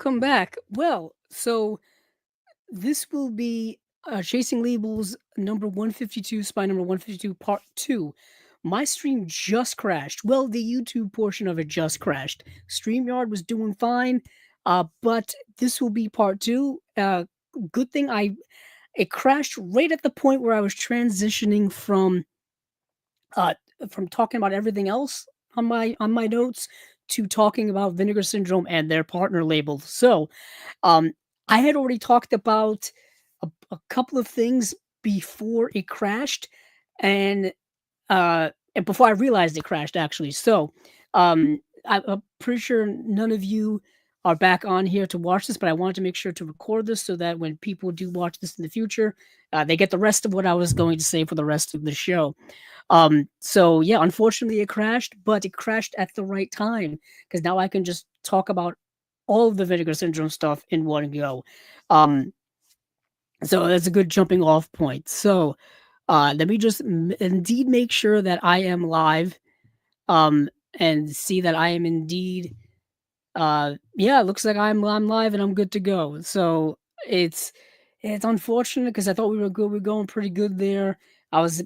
welcome back. Well, so this will be Chasing Labels number 152, spy number 152, part 2. My stream just crashed. Well, the YouTube portion of it just crashed. StreamYard was doing fine, but this will be part 2. Good thing it crashed right at the point where I was transitioning uh, from talking about everything else on my notes to talking about Vinegar Syndrome and their partner label. So, um, I had already talked about a couple of things before it crashed, and and before I realized it crashed actually. So, I'm pretty sure none of you are back on here to watch this, but I wanted to make sure to record this so that when people do watch this in the future, they get the rest of what I was going to say for the rest of the show. So yeah, unfortunately it crashed, but it crashed at the right time because now I can just talk about all of the Vinegar Syndrome stuff in one go. Um, so that's a good jumping off point. So let me just indeed make sure that I am live, and see that I am indeed. Yeah, it looks like I'm live and I'm good to go. So it's it's unfortunate because I thought we were good. We're going pretty good there. I was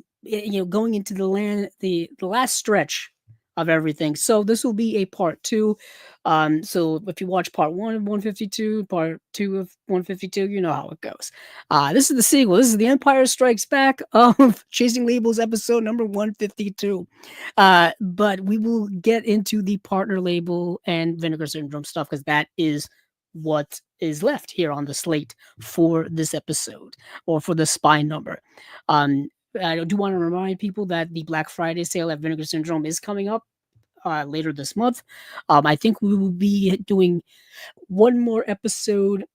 going into the last stretch of everything. So this will be a part 2. So if you watch part 1 of 152, part 2 of 152, you know how it goes. This is the sequel. This is The Empire Strikes Back of Chasing Labels episode number 152. But we will get into the partner label and Vinegar Syndrome stuff because that is what is left here on the slate for this episode or for the spy number. Um, I do want to remind people that the Black Friday sale at Vinegar Syndrome is coming up later this month. I think we will be doing one more episode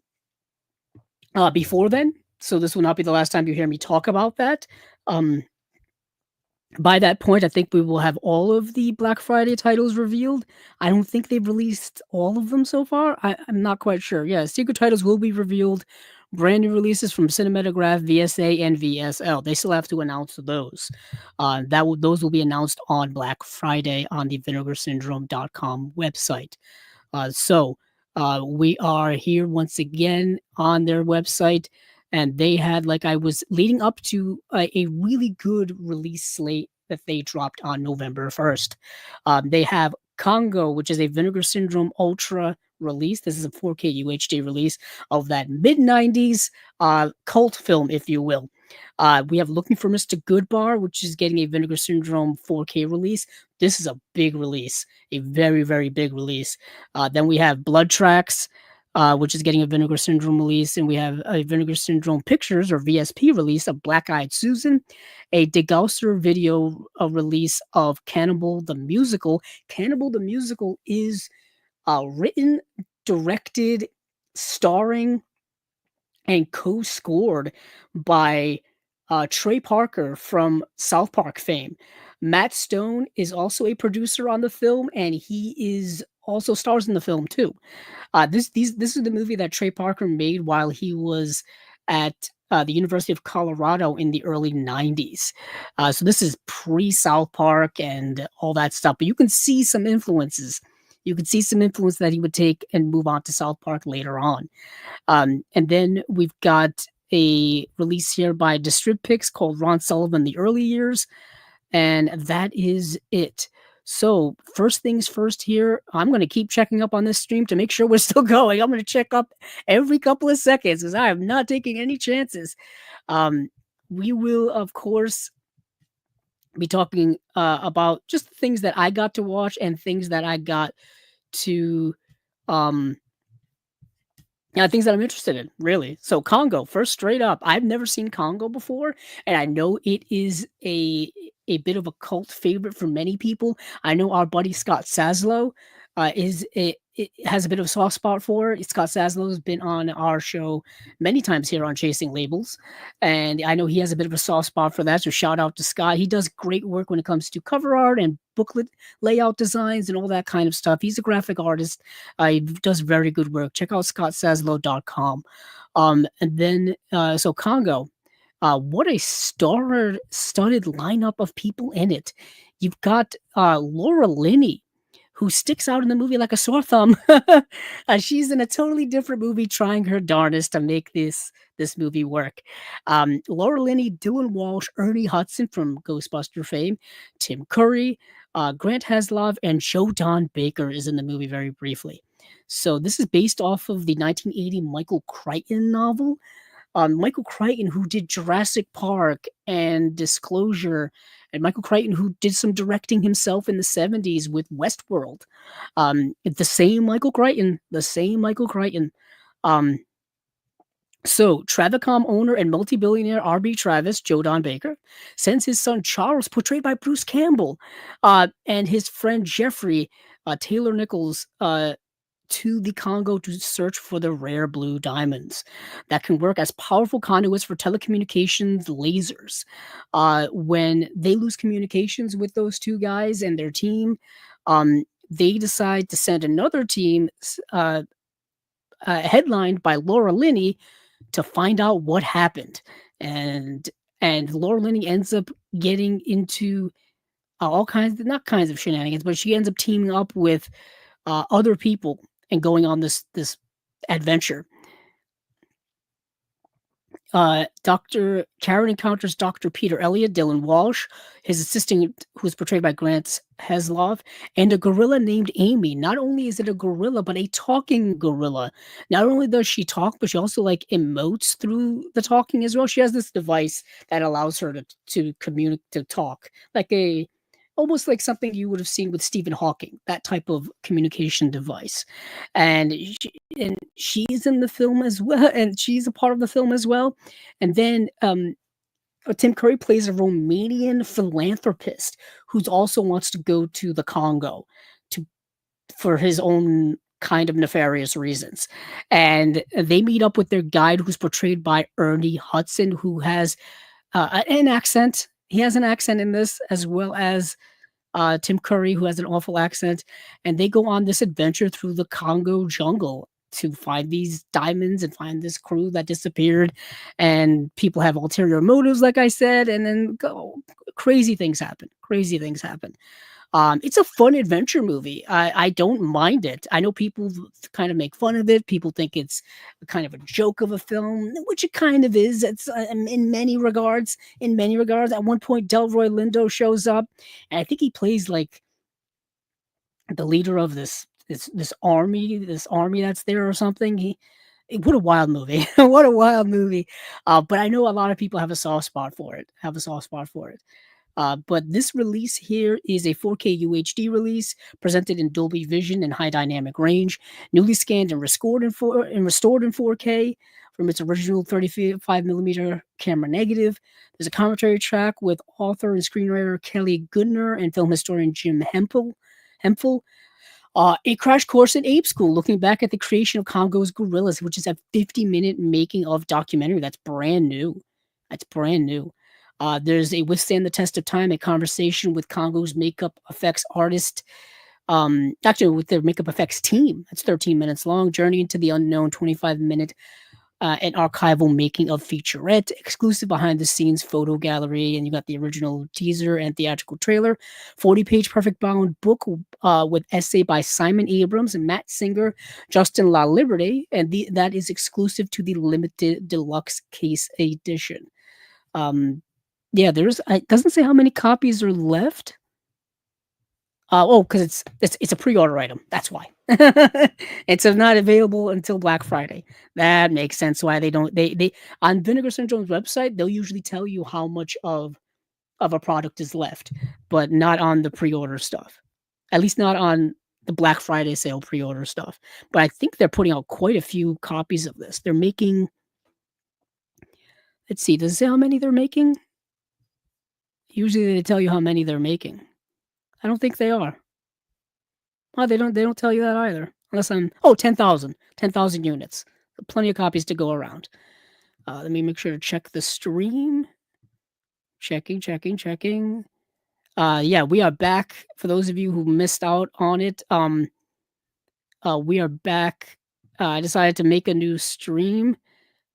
before then. So this will not be the last time you hear me talk about that. Um, by that point, I think we will have all of the Black Friday titles revealed. I don't think they've released all of them so far. I'm not quite sure. Yeah, secret titles will be revealed. Brand new releases from Cinematograph, VSA, and VSL. They still have to announce those. Those will be announced on Black Friday on the vinegarsyndrome.com website. We are here once again on their website, and they had, like I was leading up to, a really good release slate that they dropped on November 1st. They have Congo, which is a Vinegar Syndrome Ultra release. This is a 4K UHD release of that mid 90s cult film, if you will. We have Looking for Mr. Goodbar, which is getting a Vinegar Syndrome 4K release. This is a big release, a very, very big release. Then we have Blood Tracks, which is getting a Vinegar Syndrome release, and we have a Vinegar Syndrome Pictures or VSP release of Black Eyed Susan, a Degausser video release of Cannibal the Musical. Cannibal the Musical is written, directed, starring, and co-scored by Trey Parker from South Park fame. Matt Stone is also a producer on the film, and he is also stars in the film too. This is the movie that Trey Parker made while he was at the University of Colorado in the early 90s. So this is pre-South Park and all that stuff, but you can see some influences. You can see some influence that he would take and move on to South Park later on. And then we've got a release here by Distribpix called Ron Sullivan, The Early Years, and that is it. So first things first here, I'm going to keep checking up on this stream to make sure we're still going. I'm going to check up every couple of seconds because I am not taking any chances. We will, of course, be talking about just things that I got to watch and things that I got to things that I'm interested in, really. So Congo, first straight up, I've never seen Congo before, and I know it is a bit of a cult favorite for many people. I know our buddy Scott Saslow it has a bit of a soft spot for it. Scott Saslow has been on our show many times here on Chasing Labels, and I know he has a bit of a soft spot for that. So shout out to Scott. He does great work when it comes to cover art and booklet layout designs and all that kind of stuff. He's a graphic artist. He does very good work. Check out scottsaslow.com. And then so Congo. What a star-studded lineup of people in it. You've got Laura Linney, who sticks out in the movie like a sore thumb. She's in a totally different movie trying her darndest to make this movie work. Laura Linney, Dylan Walsh, Ernie Hudson from Ghostbuster fame, Tim Curry, Grant Heslov, and Joe Don Baker is in the movie very briefly. So this is based off of the 1980 Michael Crichton novel. Michael Crichton, who did Jurassic Park and Disclosure, and Michael Crichton, who did some directing himself in the 70s with Westworld. The same Michael Crichton, the same Michael Crichton. Um, so, Travacom owner and multi-billionaire R.B. Travis, Joe Don Baker, sends his son Charles, portrayed by Bruce Campbell, and his friend Jeffrey, Taylor Nichols, to the Congo to search for the rare blue diamonds that can work as powerful conduits for telecommunications lasers. When they lose communications with those two guys and their team, they decide to send another team headlined by Laura Linney to find out what happened. And Laura Linney ends up getting into all kinds, not kinds of shenanigans, but she ends up teaming up with other people and going on this adventure. Dr. Karen encounters Dr. Peter Elliott, Dylan Walsh, his assistant, who's portrayed by Grant Heslov, and a gorilla named Amy. Not only is it a gorilla, but a talking gorilla. Not only does she talk, but she also like emotes through the talking as well. She has this device that allows her to communicate, to talk, like a almost like something you would have seen with Stephen Hawking, that type of communication device. And she's in the film as well, and she's a part of the film as well. And then Tim Curry plays a Romanian philanthropist who's also wants to go to the Congo to for his own kind of nefarious reasons. And they meet up with their guide, who's portrayed by Ernie Hudson, who has an accent. He has an accent in this, as well as Tim Curry, who has an awful accent, and they go on this adventure through the Congo jungle to find these diamonds and find this crew that disappeared. And people have ulterior motives, like I said, and then crazy things happen. Crazy things happen. It's a fun adventure movie. I don't mind it. I know people kind of make fun of it. People think it's kind of a joke of a film, which it kind of is. It's in many regards. In many regards, at one point, Delroy Lindo shows up, and I think he plays like the leader of this army that's there or something. What a wild movie! What a wild movie! But I know a lot of people have a soft spot for it. But this release here is a 4K UHD release presented in Dolby Vision and high dynamic range, newly scanned and restored in 4K from its original 35mm camera negative. There's a commentary track with author and screenwriter Kelly Goodner and film historian Jim Hempel. A crash course in ape school, looking back at the creation of Congo's gorillas, which is a 50-minute making of documentary that's brand new. There's a withstand the test of time, a conversation with Congo's makeup effects artist, actually with their makeup effects team. That's 13 minutes long. Journey into the unknown, 25-minute an archival making of featurette, exclusive behind the scenes photo gallery, and you got the original teaser and theatrical trailer. 40-page perfect bound book with essay by Simon Abrams and Matt Singer, Justin La Liberty, and that is exclusive to the limited deluxe case edition. Yeah, it doesn't say how many copies are left. Because it's a pre-order item. That's why. It's not available until Black Friday. That makes sense why they don't they on Vinegar Syndrome's website, they'll usually tell you how much of a product is left, but not on the pre-order stuff. At least not on the Black Friday sale pre-order stuff. But I think they're putting out quite a few copies of this. They're making, let's see, does it say how many they're making? Usually they tell you how many they're making. I don't think they are. Oh, they don't tell you that either. Unless 10,000. 10,000 units. Plenty of copies to go around. Let me make sure to check the stream. Checking. Yeah, we are back. For those of you who missed out on it, we are back. I decided to make a new stream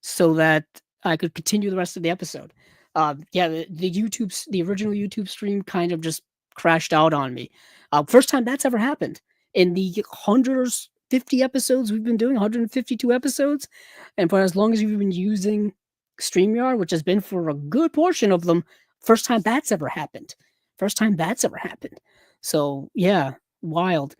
so that I could continue the rest of the episode. Yeah, the original YouTube stream kind of just crashed out on me. First time that's ever happened. in the 150 episodes we've been doing, 152 episodes, and for as long as we've been using StreamYard, which has been for a good portion of them, first time that's ever happened. First time that's ever happened. So yeah, wild.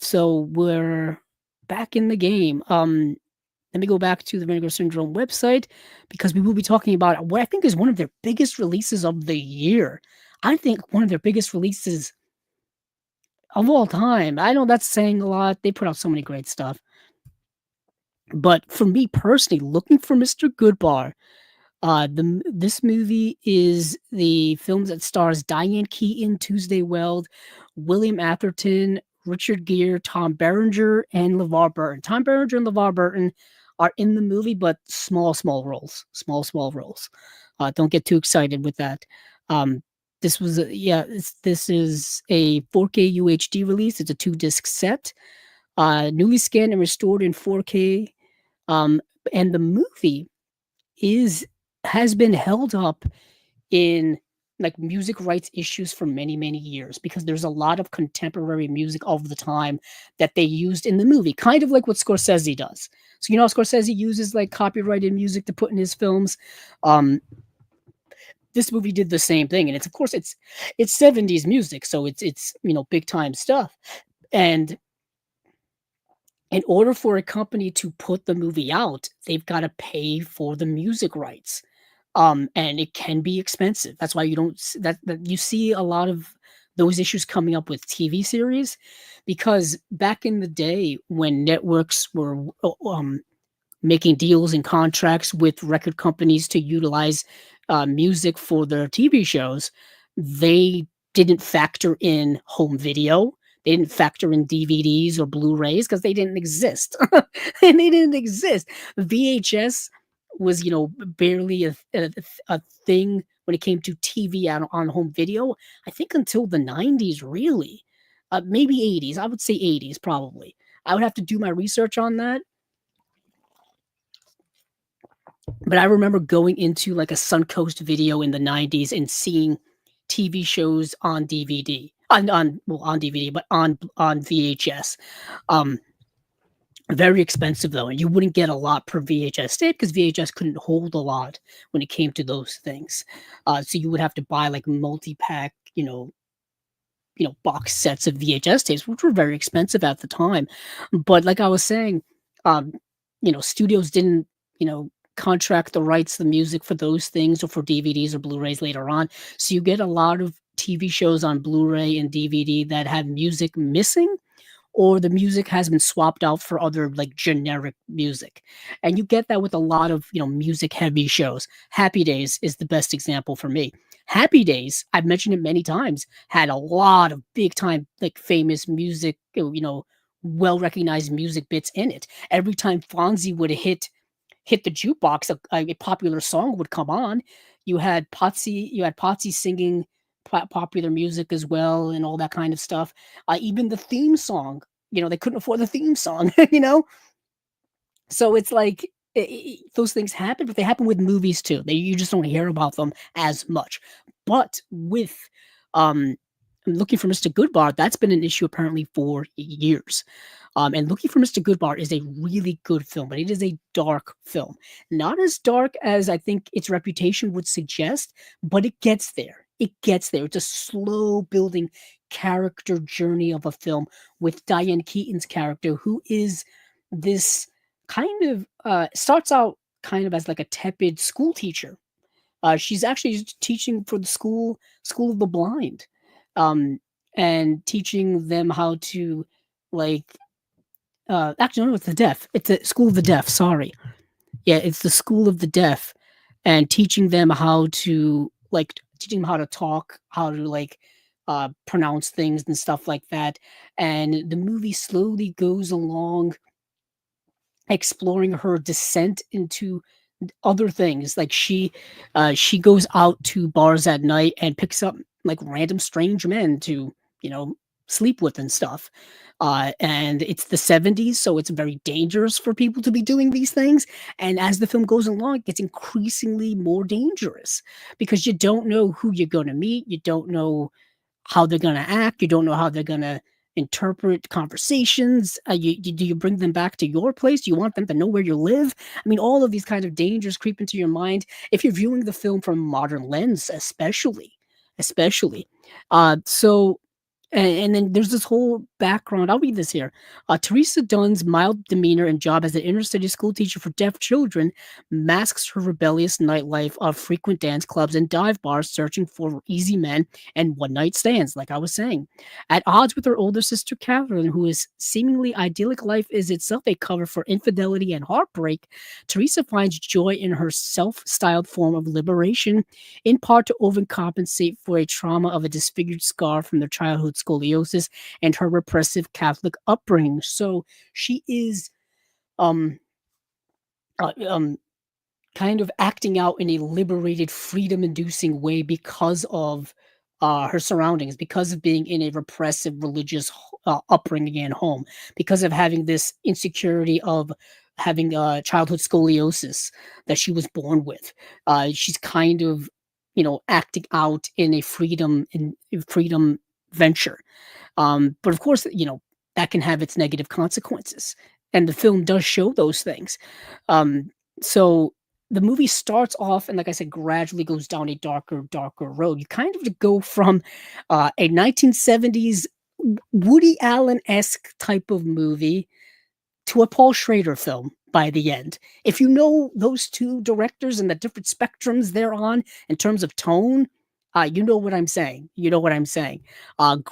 So we're back in the game. Let me go back to the Vinegar Syndrome website because we will be talking about what I think is one of their biggest releases of the year. I think one of their biggest releases of all time. I know that's saying a lot. They put out so many great stuff. But for me personally, looking for Mr. Goodbar, this movie is the film that stars Diane Keaton, Tuesday Weld, William Atherton, Richard Gere, Tom Berenger, and LeVar Burton. Tom Berenger and LeVar Burton are in the movie, but small roles. Small roles. Don't get too excited with that. Um, this is a 4K UHD release. It's a 2-disc set, newly scanned and restored in 4K. And the movie is has been held up in like music rights issues for many years because there's a lot of contemporary music of the time that they used in the movie, kind of like what Scorsese does. So you know how Scorsese uses like copyrighted music to put in his films. This movie did the same thing, and it's of course it's 70s music, so it's big time stuff. And in order for a company to put the movie out, they've got to pay for the music rights. And it can be expensive. That's why you don't that you see a lot of those issues coming up with TV series, because back in the day when networks were making deals and contracts with record companies to utilize music for their TV shows, they didn't factor in home video. They didn't factor in DVDs or Blu-rays because they didn't exist. And they didn't exist. VHS was, barely a thing when it came to TV on home video. I think until the 90s, really. Maybe 80s. I would say 80s, probably. I would have to do my research on that. But I remember going into like a Suncoast video in the 90s and seeing TV shows on DVD. On DVD, but on VHS. Um, Very expensive though, and you wouldn't get a lot per VHS tape because VHS couldn't hold a lot when it came to those things. So you would have to buy like multi-pack, box sets of VHS tapes, which were very expensive at the time. But like I was saying, um, studios didn't, contract the rights to the music for those things or for DVDs or Blu-rays later on. So you get a lot of TV shows on Blu-ray and DVD that have music missing, or the music has been swapped out for other like generic music. And you get that with a lot of, music heavy shows. Happy Days is the best example for me. Happy Days, I've mentioned it many times, had a lot of big time like famous music, well recognized music bits in it. Every time Fonzie would hit the jukebox, a popular song would come on. You had Potsy singing popular music as well and all that kind of stuff. Even the theme song, they couldn't afford the theme song, So it's like those things happen, but they happen with movies too. You just don't hear about them as much. But with Looking for Mr. Goodbar, that's been an issue apparently for years. And Looking for Mr. Goodbar is a really good film, but it is a dark film. Not as dark as I think its reputation would suggest, but it gets there. It gets there. It's a slow building character journey of a film with Diane Keaton's character, who is this kind of starts out kind of as like a tepid school teacher. She's actually teaching for the school of the blind, um, and teaching them how to like actually no, it's the deaf. It's the school of the deaf. Sorry, yeah, it's the school of the deaf, and teaching them how to talk, how to like pronounce things and stuff like that. And the movie slowly goes along exploring her descent into other things. Like she goes out to bars at night and picks up like random strange men to, sleep with and stuff. And it's the 70s, so it's very dangerous for people to be doing these things. And as the film goes along, it gets increasingly more dangerous because you don't know who you're going to meet. You don't know how they're going to act. You don't know how they're going to interpret conversations? Do you bring them back to your place? Do you want them to know where you live? I mean, all of these kind of dangers creep into your mind if you're viewing the film from a modern lens, especially. So and then there's this whole background. I'll read this here. Teresa Dunn's mild demeanor and job as an inner city school teacher for deaf children masks her rebellious nightlife of frequent dance clubs and dive bars searching for easy men and one night stands, like I was saying. At odds with her older sister Catherine, whose seemingly idyllic life is itself a cover for infidelity and heartbreak, Teresa finds joy in her self styled form of liberation, in part to overcompensate for a trauma of a disfigured scar from their childhood scoliosis and her repressive Catholic upbringing. So she is um, uh, um, kind of acting out in a liberated, freedom-inducing way because of her surroundings, because of being in a repressive religious upbringing and home, because of having this insecurity of having childhood scoliosis that she was born with. She's kind of, acting out in a freedom venture. But of course, that can have its negative consequences. And the film does show those things. So the movie starts off and, like I said, gradually goes down a darker road. You kind of go from a 1970s Woody Allen-esque type of movie to a Paul Schrader film by the end. If you know those two directors and the different spectrums they're on in terms of tone, you know what I'm saying. You know what I'm saying.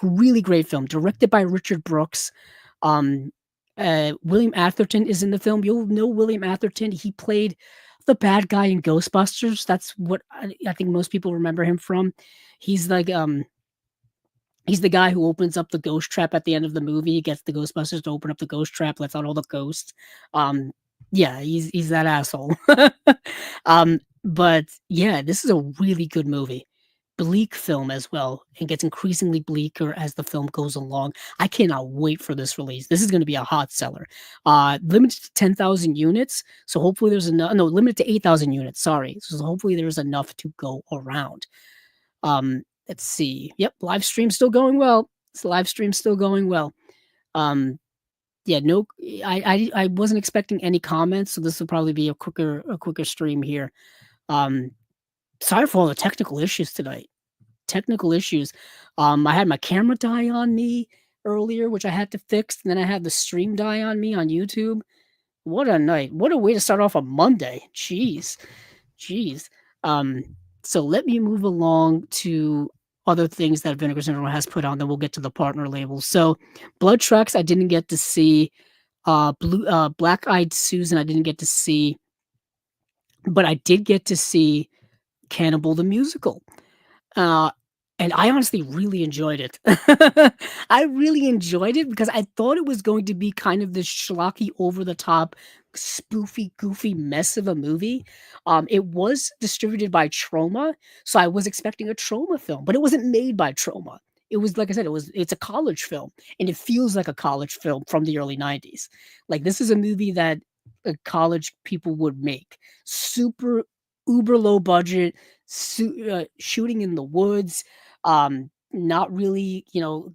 Really great film, directed by Richard Brooks. Um, William Atherton is in the film. You'll know William Atherton. He played the bad guy in Ghostbusters. That's what I think most people remember him from. He's like he's the guy who opens up the ghost trap at the end of the movie. He gets the Ghostbusters to open up the ghost trap, lets out all the ghosts. Um, yeah, he's that asshole. But yeah, this is a really good movie. Bleak film as well, and gets increasingly bleaker as the film goes along. I cannot wait for this release. This is going to be a hot seller. Limited to 10,000 units, so hopefully there's enough. No, limited to 8,000 units. Sorry, so hopefully there's enough to go around. Let's see. Yep, live stream still going well. This live stream still going well. Um, yeah, no, I wasn't expecting any comments, so this will probably be a quicker stream here. Sorry for all the technical issues tonight. Technical issues. I had my camera die on me earlier, which I had to fix, and then I had the stream die on me on YouTube. What a night. What a way to start off a Monday. Jeez. So let me move along to other things that Vinegar Syndrome has put on, then we'll get to the partner labels. So Blood Tracks I didn't get to see. Black Eyed Susan I didn't get to see. But I did get to see Cannibal the Musical. Uh, and I honestly really enjoyed it. I really enjoyed it because I thought it was going to be kind of this schlocky, over the top, spoofy, goofy mess of a movie. It was distributed by Troma, so I was expecting a Troma film, but it wasn't made by Troma. It was, like I said, it's a college film, and it feels like a college film from the early 90s. Like, this is a movie that college people would make. Super uber low budget, shooting in the woods, not really,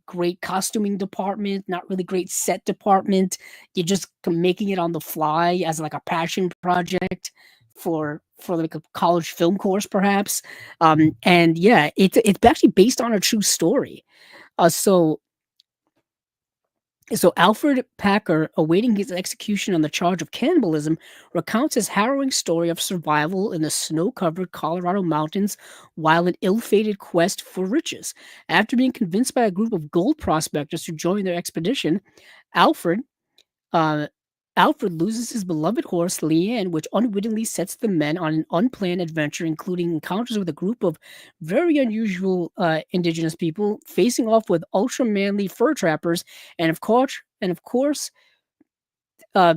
great costuming department, not really great set department. You're just making it on the fly as like a passion project for like a college film course, perhaps. And yeah, it's actually based on a true story. So Alfred Packer, awaiting his execution on the charge of cannibalism, recounts his harrowing story of survival in the snow-covered Colorado mountains while an ill-fated quest for riches. After being convinced by a group of gold prospectors to join their expedition, Alfred uh, Alfred loses his beloved horse, Leanne, which unwittingly sets the men on an unplanned adventure, including encounters with a group of very unusual indigenous people, facing off with ultra-manly fur trappers, and of course, uh,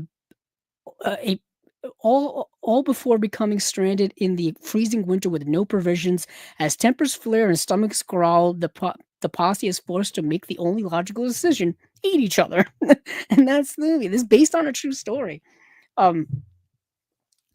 a all before becoming stranded in the freezing winter with no provisions. As tempers flare and stomachs growl, the posse is forced to make the only logical decision: eat each other. And that's the movie. This is based on a true story. Um,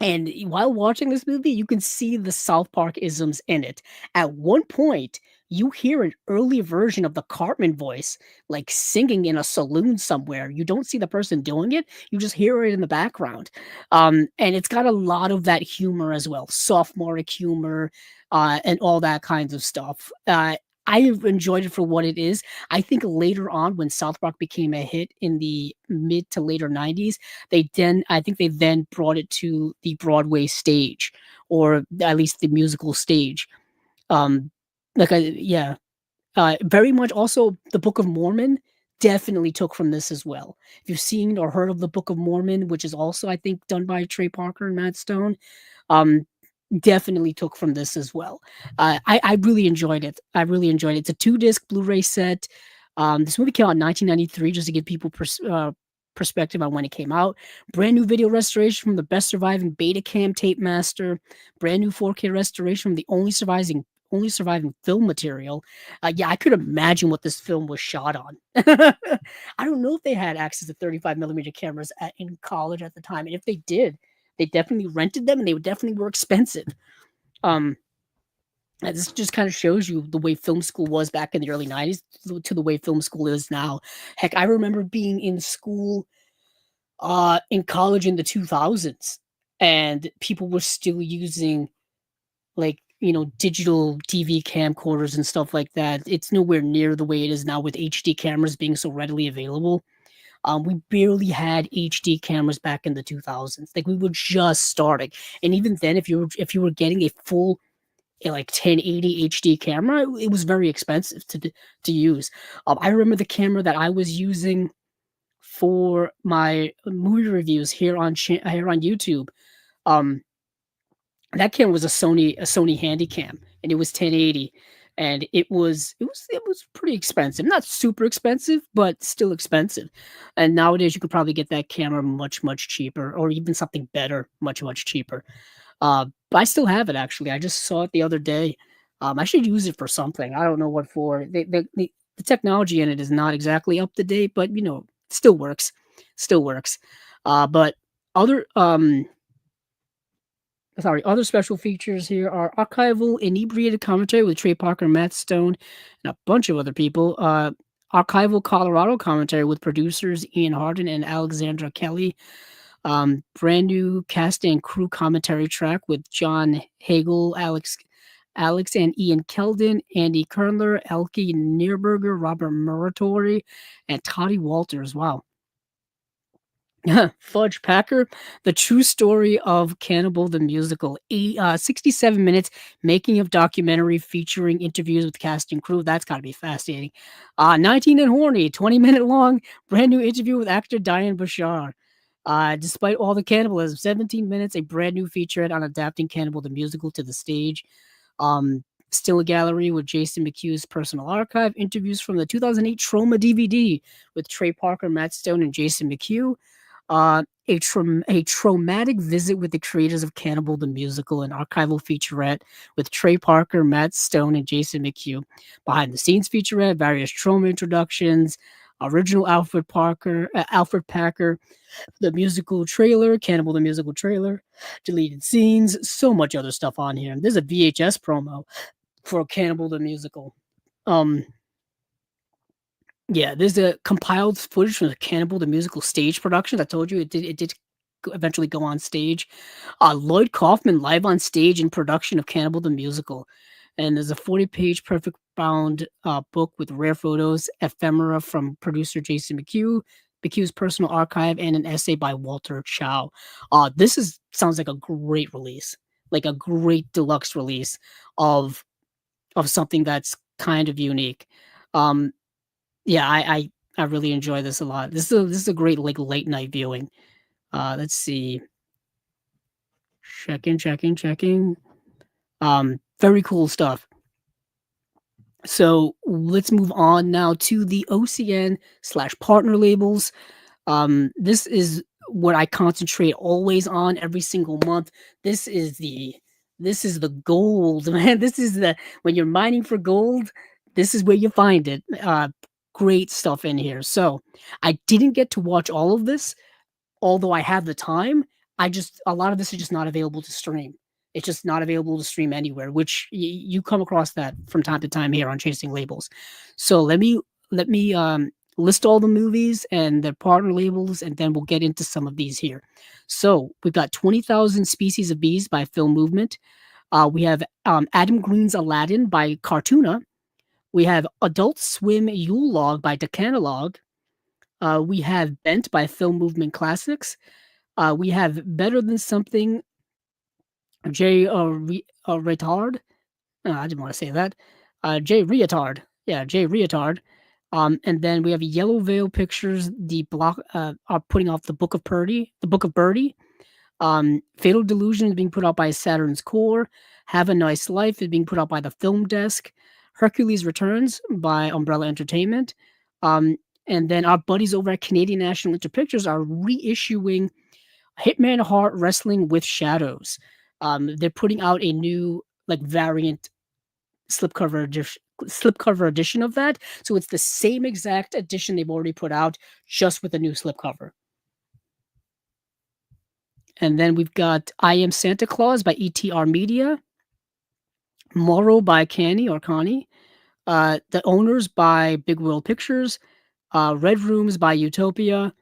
And while watching this movie, you can see the South Park isms in it. At one point, you hear an early version of the Cartman voice, like singing in a saloon somewhere. You don't see the person doing it, you just hear it in the background. And it's got a lot of that humor as well, sophomoric humor, and all that kinds of stuff. I've enjoyed it for what it is. I think later on, when South Park became a hit in the mid to later 90s, I think they then brought it to the Broadway stage, or at least the musical stage. Um, yeah, very much also the Book of Mormon definitely took from this as well. If you've seen or heard of the Book of Mormon, which is also, I think, done by Trey Parker and Matt Stone, um, definitely took from this as well. I really enjoyed it. I really enjoyed it. It's a 2-disc Blu-ray set. This movie came out in 1993, just to give people perspective on when it came out. Brand new video restoration from the best surviving Betacam tape master. Brand new 4K restoration from the only surviving film material. Yeah, I could imagine what this film was shot on. I don't know if they had access to 35 millimeter cameras in college at the time, and if they did, they definitely rented them, and they definitely were expensive. Um, and this just kind of shows you the way film school was back in the early 90s to the way film school is now. Heck, I remember being in school, in college in the 2000s, and people were still using, like, digital TV camcorders and stuff like that. It's nowhere near the way it is now with HD cameras being so readily available. We barely had HD cameras back in the 2000s. Like, we were just starting, and even then, if you were getting a full, like, 1080 HD camera, it was very expensive to use. I remember the camera that I was using for my movie reviews here on YouTube. Um, that camera was a Sony Handycam, and it was 1080, and it was pretty expensive. Not super expensive, but still expensive. And nowadays, you could probably get that camera much, much cheaper, or even something better, much, much cheaper. But I still have it, actually. I just saw it the other day. I should use it for something. I don't know what for. The technology in it is not exactly up to date, but it still works. Still works. But other other special features here are archival inebriated commentary with Trey Parker, Matt Stone, and a bunch of other people. Archival Colorado commentary with producers Ian Harden and Alexandra Kelly. Brand new cast and crew commentary track with John Hagel, Alex and Ian Keldon, Andy Kernler, Elke Nierberger, Robert Muratori, and Toddy Walters. Wow. Fudge Packer, the true story of Cannibal the Musical. 67 minutes making of documentary featuring interviews with cast and crew. That's got to be fascinating. 19 and Horny, 20-minute long, brand new interview with actor Diane Bashar. Despite all the cannibalism, 17 minutes, a brand new featurette on adapting Cannibal the Musical to the stage. Still a gallery with Jason McHugh's personal archive, interviews from the 2008 Trauma DVD with Trey Parker, Matt Stone, and Jason McHugh. A traumatic visit with the creators of Cannibal the Musical, an archival featurette with Trey Parker, Matt Stone, and Jason McHugh. Behind the scenes featurette, various trauma introductions, original Alfred Packer, the musical trailer, Cannibal the Musical trailer, deleted scenes, so much other stuff on here. There's a VHS promo for Cannibal the Musical. Yeah, there's a compiled footage from the Cannibal the Musical stage productions. I told you it did eventually go on stage. Lloyd Kaufman live on stage in production of Cannibal the Musical. And there's a 40-page perfect bound book with rare photos, ephemera from producer Jason McHugh's personal archive, and an essay by Walter Chow. Sounds like a great release, like a great deluxe release of something that's kind of unique. Yeah, I really enjoy this a lot. This is a great, like, late night viewing. Let's see. Checking. Very cool stuff. So let's move on now to the OCN/partner labels. This is what I concentrate always on every single month. This is the gold, man. This is when you're mining for gold, this is where you find it. Great stuff in here. So I didn't get to watch all of this, although I have the time. a lot of this is just not available to stream. It's just not available to stream anywhere, which you come across that from time to time here on Chasing Labels. So let me list all the movies and their partner labels, and then we'll get into some of these here. So we've got 20,000 Species of Bees by Film Movement. We have Adam Green's Aladdin by Cartoona. We have Adult Swim Yule Log by Decanalog. We have Bent by Film Movement Classics. We have Better Than Something, J. Retard. I didn't want to say that. J. Reatard. Yeah, J. Reatard. And then we have Yellow Veil Pictures. The block are putting off the Book of Birdie. The Book of Birdie. Fatal Delusion is being put out by Saturn's Core. Have a Nice Life is being put out by the Film Desk. Hercules Returns by Umbrella Entertainment. And then our buddies over at Canadian National Interpictures are reissuing Hitman Heart Wrestling with Shadows. They're putting out a new like variant slipcover edition of that. So it's the same exact edition they've already put out, just with a new slipcover. And then we've got I Am Santa Claus by ETR Media. Morrow by Connie. The Owners by Big World Pictures. Red Rooms by Utopia.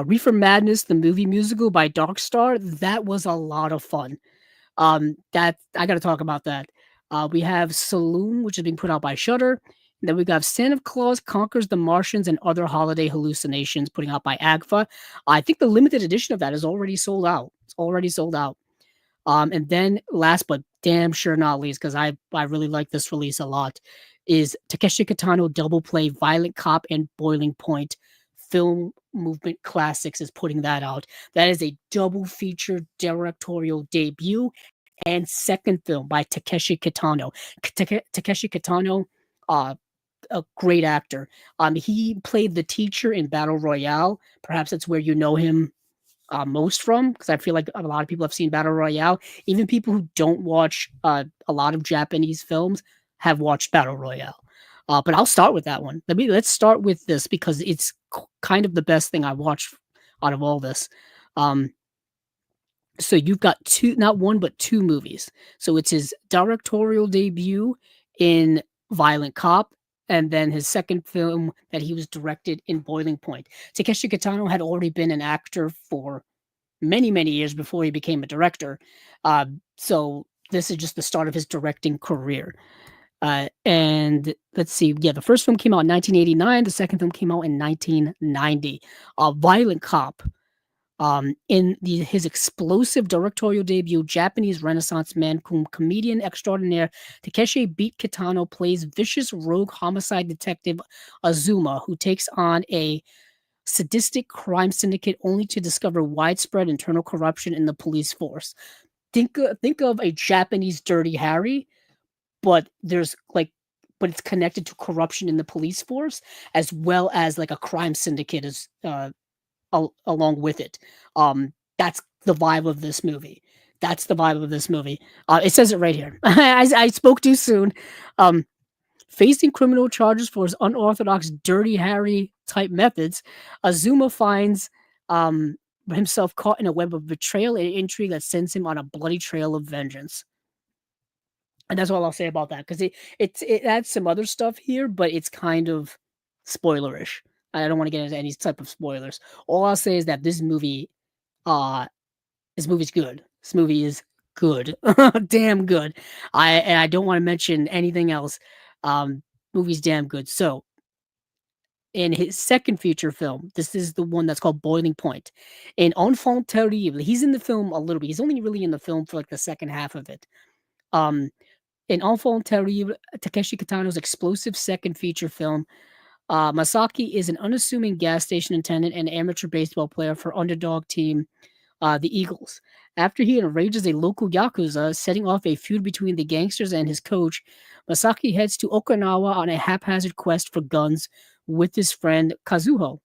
Reefer Madness, the movie musical by Darkstar. That was a lot of fun. That I got to talk about that. We have Saloon, which is being put out by Shudder. And then we got Santa Claus Conquers the Martians and Other Holiday Hallucinations, putting out by AGFA. I think the limited edition of that is already sold out. It's already sold out. And then last but damn sure not least, because I really like this release a lot, is Takeshi Kitano Double Play Violent Cop and Boiling Point. Film Movement Classics is putting that out. That is a double feature directorial debut and second film by Takeshi Kitano. Takeshi Kitano, a great actor. He played the teacher in Battle Royale. Perhaps that's where you know him most from, because I feel like a lot of people have seen Battle Royale. Even people who don't watch a lot of Japanese films have watched Battle Royale. But I'll start with that one. Let's start with this because it's kind of the best thing I watched out of all this. So you've got not one, but two movies. So it's his directorial debut in Violent Cop, and then his second film that he was directed in Boiling Point. Takeshi Kitano had already been an actor for many, many years before he became a director. So this is just the start of his directing career. And let's see. Yeah, the first film came out in 1989. The second film came out in 1990. Violent Cop. In his explosive directorial debut, Japanese Renaissance man comedian extraordinaire Takeshi Beat Kitano plays vicious rogue homicide detective Azuma, who takes on a sadistic crime syndicate only to discover widespread internal corruption in the police force. Think of a Japanese Dirty Harry, but it's connected to corruption in the police force as well as like a crime syndicate is along with it. That's the vibe of this movie. It says it right here. I spoke too soon. Facing criminal charges for his unorthodox Dirty Harry type methods, Azuma finds himself caught in a web of betrayal and intrigue that sends him on a bloody trail of vengeance. And that's all I'll say about that, because it adds some other stuff here, but it's kind of spoilerish. I don't want to get into any type of spoilers. All I'll say is that this movie's good. This movie is good. Damn good. I don't want to mention anything else. Movie's damn good. So in his second feature film, this is the one that's called Boiling Point. In Enfant Terrible, he's in the film a little bit. He's only really in the film for like the second half of it. In Enfant Terrible, Takeshi Kitano's explosive second feature film, Masaki is an unassuming gas station attendant and amateur baseball player for underdog team, the Eagles. After he enrages a local Yakuza, setting off a feud between the gangsters and his coach, Masaki heads to Okinawa on a haphazard quest for guns with his friend Kazuho.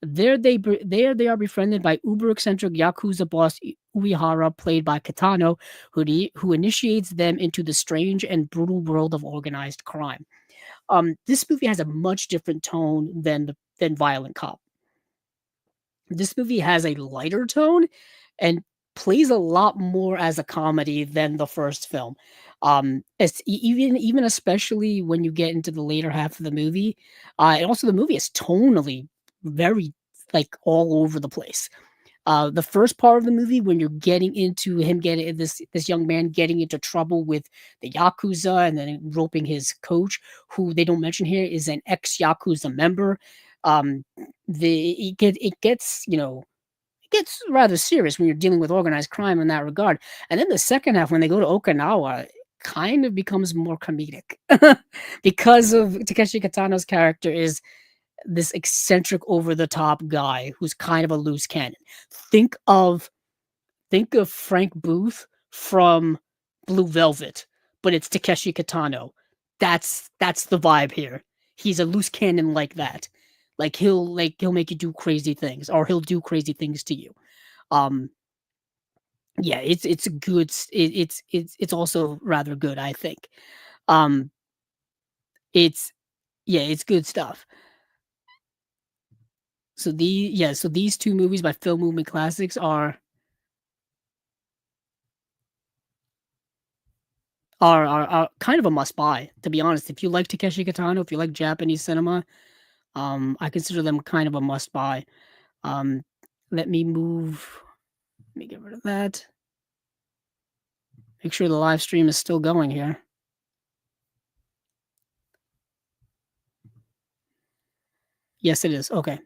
There they are befriended by uber-eccentric Yakuza boss Uehara, played by Kitano, who initiates them into the strange and brutal world of organized crime. This movie has a much different tone than Violent Cop. This movie has a lighter tone and plays a lot more as a comedy than the first film. It's even especially when you get into the later half of the movie, and also the movie is tonally very like all over the place. The first part of the movie when you're getting into him getting this young man getting into trouble with the yakuza and then roping his coach, who they don't mention here is an ex yakuza member. Um, it gets it gets rather serious when you're dealing with organized crime in that regard. And then the second half, when they go to Okinawa, it kind of becomes more comedic because of Takeshi Kitano's character is this eccentric, over the top guy who's kind of a loose cannon. Think of think of Frank Booth from Blue Velvet, but it's Takeshi Kitano. That's the vibe here. He's a loose cannon like that. He'll make you do crazy things, or he'll do crazy things to you. Um, yeah, it's a good. It's also rather good, I think. Um, it's yeah, it's good stuff. So these two movies by Film Movement Classics are kind of a must buy, to be honest. If you like Takeshi Kitano, if you like Japanese cinema, I consider them kind of a must buy. Um, let me move. Let me get rid of that. Make sure the live stream is still going here. Yes, it is. Okay.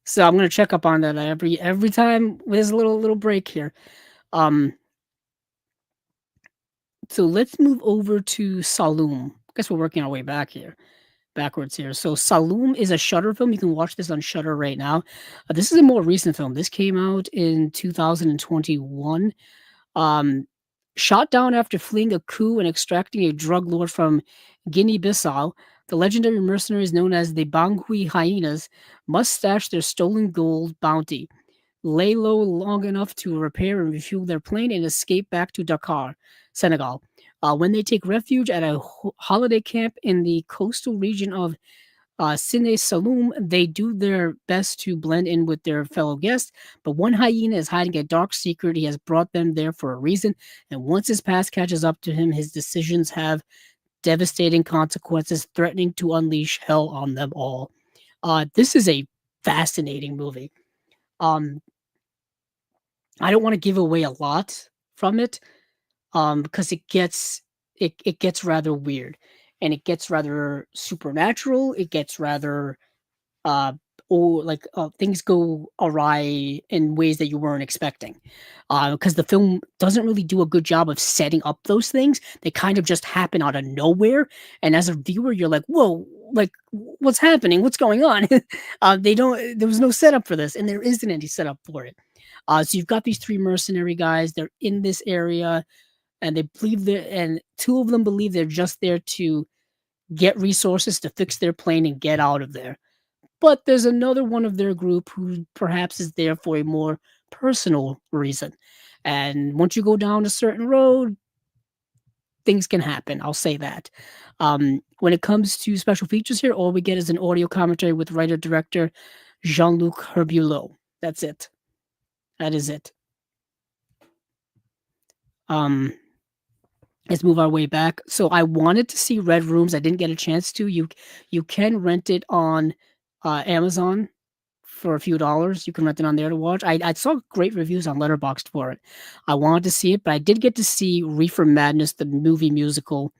So I'm gonna check up on that every time there's a little break here. Um, so let's move over to Saloon. I guess we're working our way backwards here. So Saloon is a Shutter film. You can watch this on Shutter right now. This is a more recent film. This came out in 2021. Um, shot down after fleeing a coup and extracting a drug lord from Guinea-Bissau, the legendary mercenaries known as the Bangui Hyenas must stash their stolen gold bounty, lay low long enough to repair and refuel their plane, and escape back to Dakar, Senegal. When they take refuge at a holiday camp in the coastal region of Sine Saloum, they do their best to blend in with their fellow guests, but one hyena is hiding a dark secret. He has brought them there for a reason, and once his past catches up to him, his decisions have devastating consequences, threatening to unleash hell on them all. This is a fascinating movie. Um, I don't want to give away a lot from it, because it gets rather weird, and it gets rather supernatural. It gets rather uh or like things go awry in ways that you weren't expecting, because the film doesn't really do a good job of setting up those things. They kind of just happen out of nowhere, and as a viewer you're like, whoa, like what's happening, what's going on? They don't There was no setup for this, and there isn't any setup for it. So you've got these three mercenary guys. They're in this area, and two of them believe they're just there to get resources to fix their plane and get out of there. But there's another one of their group who perhaps is there for a more personal reason. And once you go down a certain road, things can happen. I'll say that. When it comes to special features here, all we get is an audio commentary with writer director Jean Luc Herbulot. That's it. That is it. Um, let's move our way back. So I wanted to see Red Rooms. I didn't get a chance to. You can rent it on Amazon for a few dollars. You can rent it on there to watch. I saw great reviews on Letterboxd for it. I wanted to see it, but I did get to see Reefer Madness, the movie musical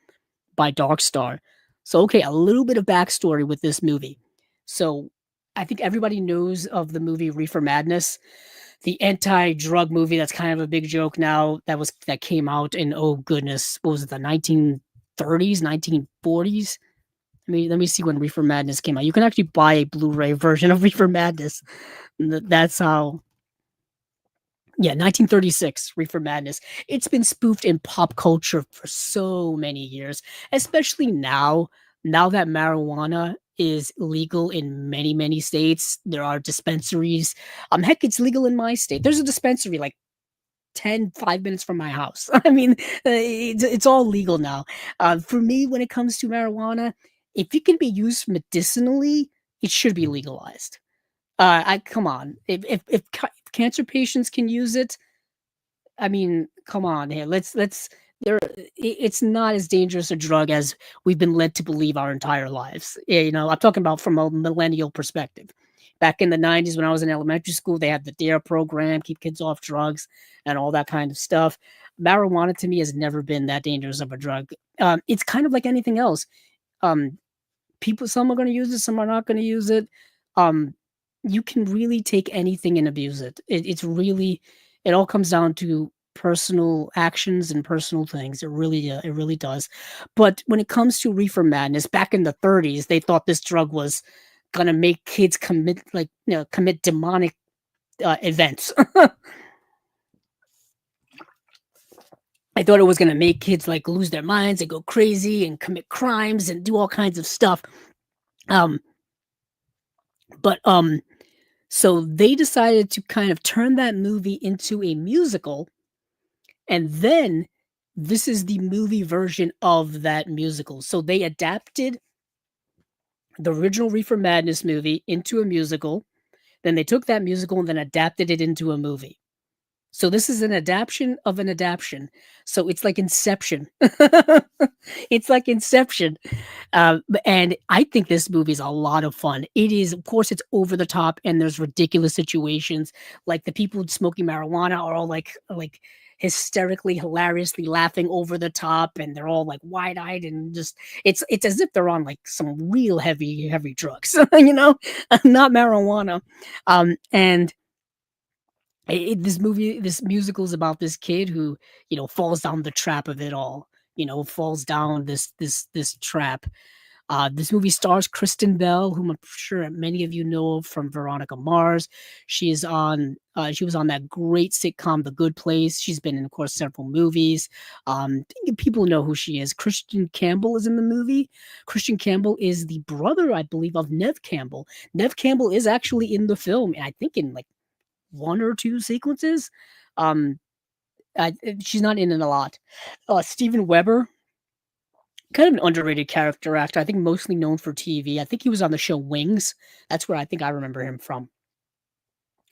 by Darkstar. So, okay, a little bit of backstory with this movie. So, I think everybody knows of the movie Reefer Madness, the anti-drug movie that's kind of a big joke now. That came out in, oh goodness, what was it, the 1930s, 1940s? Let me see when Reefer Madness came out. You can actually buy a Blu-ray version of Reefer Madness. That's how. Yeah, 1936, Reefer Madness. It's been spoofed in pop culture for so many years, especially now. Now that marijuana is legal in many, many states, there are dispensaries. Heck, it's legal in my state. There's a dispensary like 5 minutes from my house. I mean, it's all legal now. For me, when it comes to marijuana, if it can be used medicinally, it should be legalized. I Come on, if cancer patients can use it, I mean, come on here. Let's there it's not as dangerous a drug as we've been led to believe our entire lives. Yeah, I'm talking about from a millennial perspective. Back in the 90s when I was in elementary school, they had the DARE program, keep kids off drugs and all that kind of stuff. Marijuana to me has never been that dangerous of a drug. It's kind of like anything else. Um, People, some are going to use it, some are not going to use it. Um, you can really take anything and abuse it. It's really, it all comes down to personal actions and personal things. It really does. But when it comes to reefer madness, back in the 30s, they thought this drug was going to make kids commit, like, commit demonic events. I thought it was going to make kids like lose their minds and go crazy and commit crimes and do all kinds of stuff. Um, but so they decided to kind of turn that movie into a musical, and then this is the movie version of that musical. So they adapted the original Reefer Madness movie into a musical, then they took that musical and then adapted it into a movie. So this is an adaptation of an adaptation. So it's like Inception. It's like Inception. And I think this movie is a lot of fun. It is, of course, it's over the top, and there's ridiculous situations. Like the people smoking marijuana are all like hysterically, hilariously laughing over the top, and they're all like wide eyed and just it's as if they're on like some real heavy drugs, not marijuana. And this musical is about this kid who, falls down the trap of it all. Falls down this trap. This movie stars Kristen Bell, whom I'm sure many of you know from Veronica Mars. She was on that great sitcom, The Good Place. She's been in, of course, several movies. I think people know who she is. Christian Campbell is in the movie. Christian Campbell is the brother, I believe, of Nev Campbell. Nev Campbell is actually in the film, and I think in like one or two sequences. Um, she's not in it a lot. Steven Weber, kind of an underrated character actor. I think mostly known for TV. I think he was on the show Wings. That's where I think I remember him from.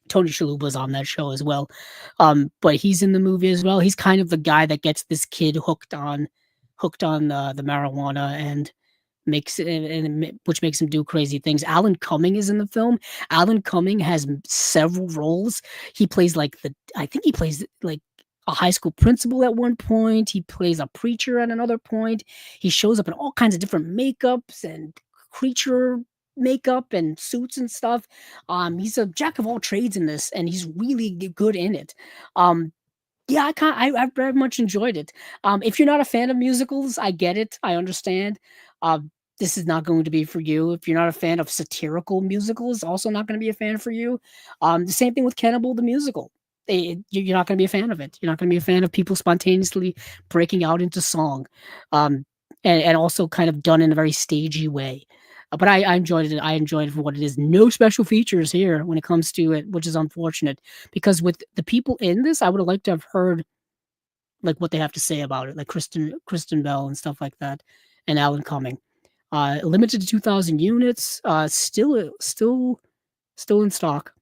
Tony Shalhoub was on that show as well. But he's in the movie as well. He's kind of the guy that gets this kid hooked on the marijuana and which makes him do crazy things. Alan Cumming is in the film. Alan Cumming has several roles. He plays I think he plays like a high school principal at one point. He plays a preacher at another point. He shows up in all kinds of different makeups and creature makeup and suits and stuff. He's a jack of all trades in this, and he's really good in it. Yeah, I very much enjoyed it. If you're not a fan of musicals, I get it. I understand. This is not going to be for you. If you're not a fan of satirical musicals, also not going to be a fan for you. The same thing with Cannibal the Musical. You're not going to be a fan of it. You're not going to be a fan of people spontaneously breaking out into song, and also kind of done in a very stagey way. But I enjoyed it. I enjoyed it for what it is. No special features here when it comes to it, which is unfortunate because with the people in this, I would have liked to have heard like what they have to say about it, like Kristen Bell and stuff like that, and Alan Cumming. Limited to 2,000 units. Still in stock.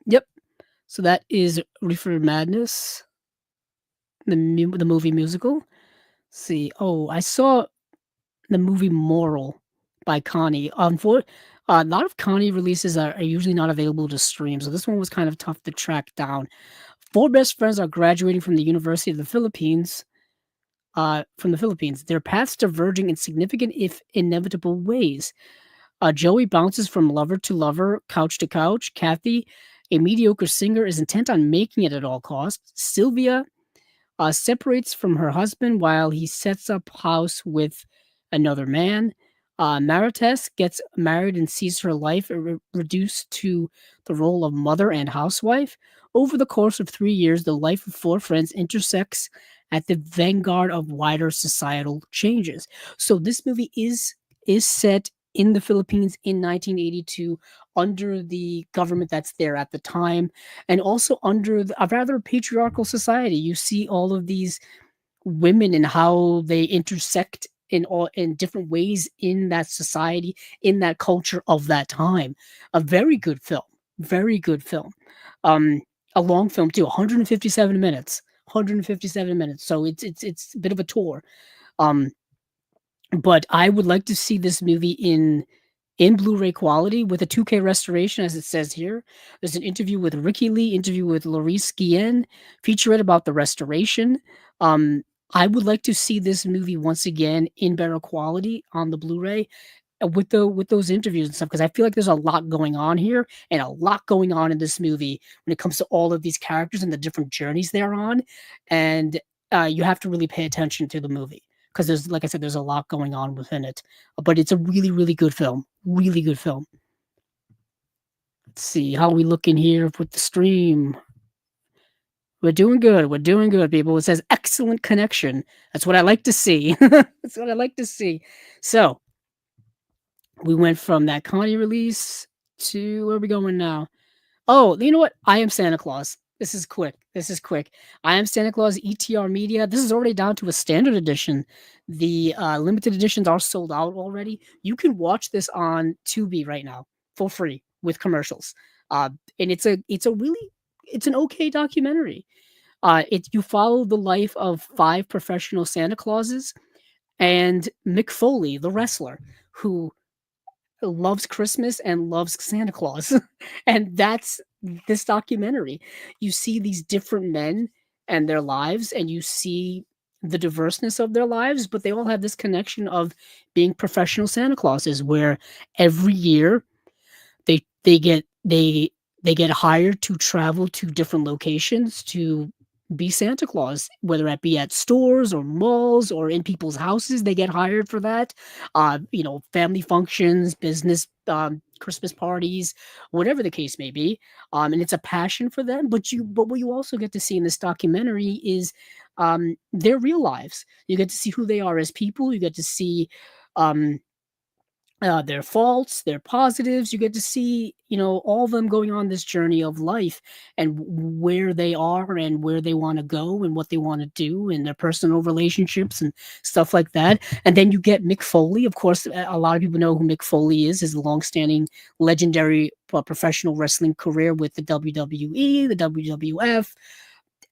Yep. So that is Reefer Madness, the movie musical. Let's see. Oh, I saw the movie Moral by Connie. A lot of Connie releases are usually not available to stream, so this one was kind of tough to track down. Four best friends are graduating from the University of the Philippines. From the Philippines, their paths diverging in significant, if inevitable, ways. Joey bounces from lover to lover, couch to couch. Kathy, a mediocre singer, is intent on making it at all costs. Sylvia separates from her husband while he sets up house with another man. Marites gets married and sees her life reduced to the role of mother and housewife. Over the course of 3 years, the life of four friends intersects at the vanguard of wider societal changes. So this movie is set in the Philippines in 1982 under the government that's there at the time, and also under a rather patriarchal society. You see all of these women and how they intersect in different ways in that society, in that culture of that time. A very good film. Very good film. a long film too, 157 minutes. 157 minutes. So it's a bit of a tour. Um, but I would like to see this movie in Blu-ray quality with a 2K restoration, as it says here. There's an interview with Ricky Lee, interview with Laurice Guillen, featurette about the restoration. Um, I would like to see this movie once again in better quality on the Blu-ray with those interviews and stuff, because I feel like there's a lot going on here and a lot going on in this movie when it comes to all of these characters and the different journeys they're on, and you have to really pay attention to the movie because there's, like I said, there's a lot going on within it. But it's a really, really good film. Really good film. Let's see how we looking here with the stream. We're doing good. We're doing good, people. It says excellent connection. That's what I like to see. That's what I like to see. So we went from that Connie release to where are we going now? Oh, you know what? I Am Santa Claus. This is quick. This is quick. I Am Santa Claus ETR Media. This is already down to a standard edition. The limited editions are sold out already. You can watch this on Tubi right now for free with commercials. And it's an okay documentary. You follow the life of 5 professional Santa Clauses and Mick Foley, the wrestler, who loves Christmas and loves Santa Claus. And that's this documentary. You see these different men and their lives, and you see the diverseness of their lives, but they all have this connection of being professional Santa Clauses, where every year they get hired to travel to different locations to be Santa Claus, whether that be at stores or malls or in people's houses. They get hired for that. Family functions, business, Christmas parties, whatever the case may be. And it's a passion for them. But what you also get to see in this documentary is their real lives. You get to see who they are as people. You get to see um, their faults, their positives. You get to see, all of them going on this journey of life and where they are and where they want to go and what they want to do and their personal relationships and stuff like that. And then you get Mick Foley. Of course, a lot of people know who Mick Foley is, his longstanding legendary professional wrestling career with the WWE, the WWF,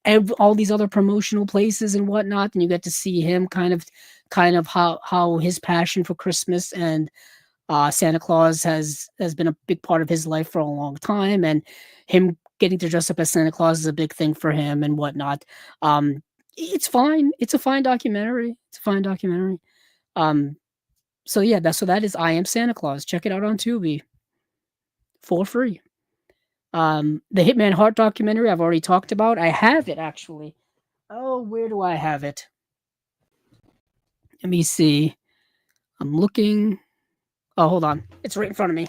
and all these other promotional places and whatnot. And you get to see him kind of how his passion for Christmas and Santa Claus has been a big part of his life for a long time, and him getting to dress up as Santa Claus is a big thing for him and whatnot. It's fine. It's a fine documentary. It's a fine documentary. So yeah, that is I Am Santa Claus. Check it out on Tubi for free. The Hitman Heart documentary I've already talked about. I have it actually. Oh, where do I have it? Let me see. I'm looking. Oh, hold on. It's right in front of me.